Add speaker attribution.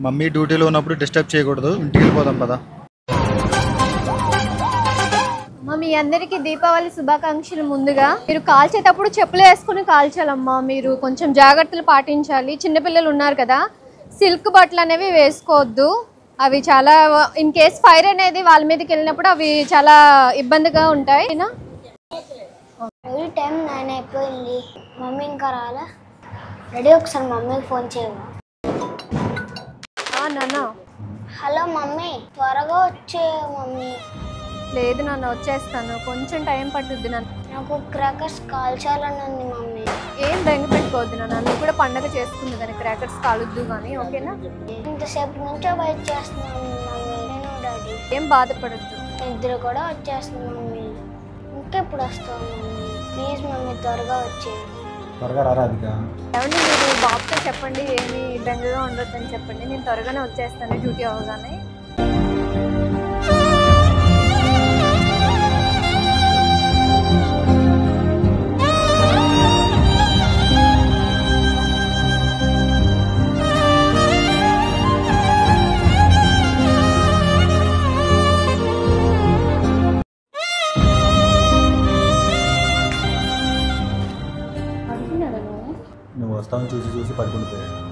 Speaker 1: Mummy డ్యూటీలో ఉన్నప్పుడు disturb చేయకూడదు, ఇంటికి వెళ్ళిపోదాం పదా.
Speaker 2: మీ అందరికీ దీపావళి శుభాకాంక్షలు. ముందుగా మీరు కాల్చేటప్పుడు చెప్పులు వేసుకుని కాల్చాలమ్మా. మీరు కొంచెం జాగ్రత్తలు పాటించాలి. చిన్నపిల్లలు ఉన్నారు కదా, సిల్క్ బట్టలు అనేవి వేసుకోవద్దు. అవి చాలా ఇన్ కేస్ ఫైర్ అనేది వాళ్ళ మీదకి వెళ్ళినప్పుడు అవి చాలా ఇబ్బందిగా ఉంటాయి.
Speaker 3: టైం 9 అయిపోయింది, మమ్మీ ఇంకా రాలే. రెడీ, ఒకసారి మమ్మీకి ఫోన్ చేయవా?
Speaker 2: నాన్న.
Speaker 3: హలో మమ్మీ, త్వరగా వచ్చే మమ్మీ.
Speaker 2: లేదు నాన్న, వచ్చేస్తాను, కొంచెం టైం పట్టుద్ది నాన్న.
Speaker 3: నాకు క్రాకర్స్ కాల్చాలని ఉంది మమ్మీ.
Speaker 2: ఏం బెంగ పెట్టుకోవద్దు నాన్న, నువ్వు కూడా పండగ చేసుకుంది కానీ క్రాకర్స్ కాలుద్దు కానీ, ఓకేనా?
Speaker 3: ఇంతసేపు నుంచో వెయిట్ చేస్తున్నాను మమ్మీ, నేను డాడీ.
Speaker 2: ఏం బాధపడద్దు,
Speaker 3: ఇద్దరు కూడా వచ్చేస్తున్నాం మమ్మీ. ఇంకెప్పుడు వస్తావు మమ్మీ? ప్లీజ్ మమ్మీ, త్వరగా వచ్చే.
Speaker 1: త్వరగా రారాదిగా.
Speaker 2: ఏమండి, మీరు బాబుతో చెప్పండి, ఏమి బెంగగా ఉండొద్దని చెప్పండి. నేను త్వరగానే వచ్చేస్తాను డ్యూటీ అవగానే.
Speaker 1: నువ్వు వస్తావని చూసి చూసి పడుకుండిపోయాడు.